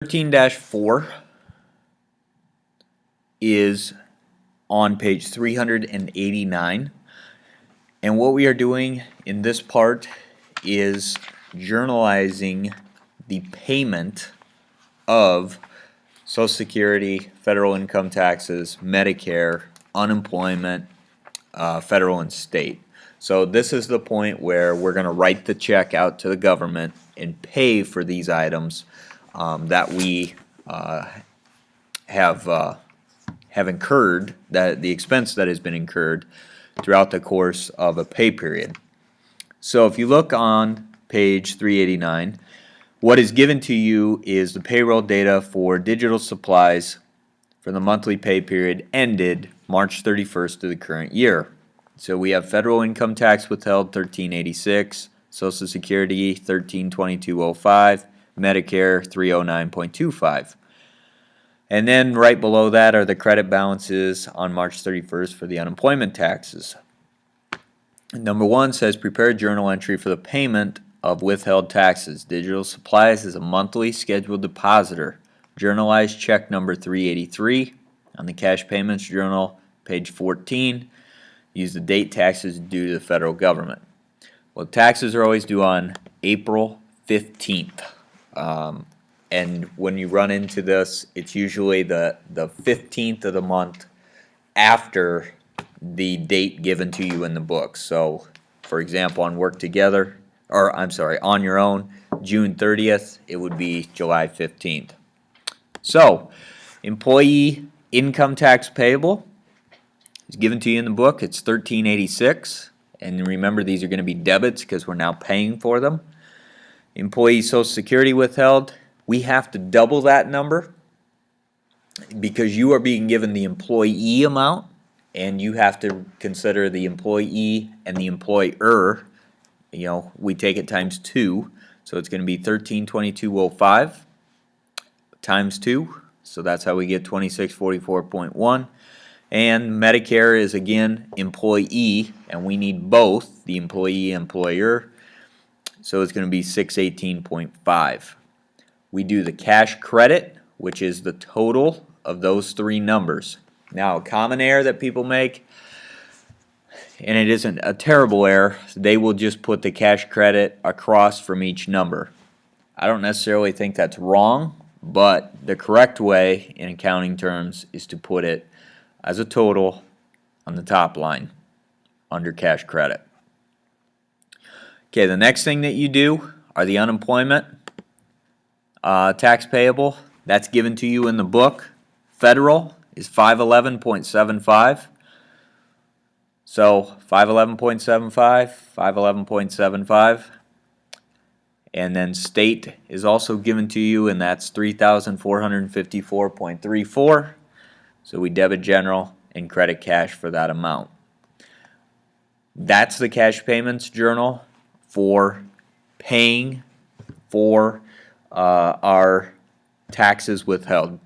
13-4 is on page 389, and what we are doing in this part is journalizing the payment of Social Security, federal income taxes, Medicare, unemployment, federal and state. So this is the point where we're going to write the check out to the government and pay for these items that we have incurred, that the expense that has been incurred throughout the course of a pay period. So if you look on page 389, what is given to you is the payroll data for digital supplies for the monthly pay period ended March 31st of the current year. So we have federal income tax withheld 1386, Social Security 1322.05, Medicare 309.25. And then right below that are the credit balances on March 31st for the unemployment taxes. Number 1 says prepare a journal entry for the payment of withheld taxes. Digital Supplies is a monthly scheduled depositor. Journalized check number 383 on the cash payments journal, page 14. Use the date taxes due to the federal government. Well, taxes are always due on April 15th. And when you run into this, it's usually the 15th of the month after the date given to you in the book. So, for example, on Work Together, or I'm sorry, on your own, June 30th, it would be July 15th. So, employee income tax payable is given to you in the book. It's 1386. And remember, these are going to be debits because we're now paying for them. Employee Social Security withheld, we have to double that number because you are being given the employee amount, and you have to consider the employee and the employer. You know, we take it times 2, so it's going to be 1322.05 times 2, so that's how we get 2644.1. And Medicare is again employee, and we need both the employee and employer, so it's going to be 618.5. We do the cash credit, which is the total of those three numbers. Now, a common error that people make, and it isn't a terrible error, they will just put the cash credit across from each number. I don't necessarily think that's wrong, but the correct way in accounting terms is to put it as a total on the top line under cash credit. Okay, the next thing that you do are the unemployment tax payable. That's given to you in the book. Federal is 511.75. So 511.75, 511.75. And then state is also given to you, and that's 3,454.34. So we debit general and credit cash for that amount. That's the cash payments journal for paying for our taxes withheld.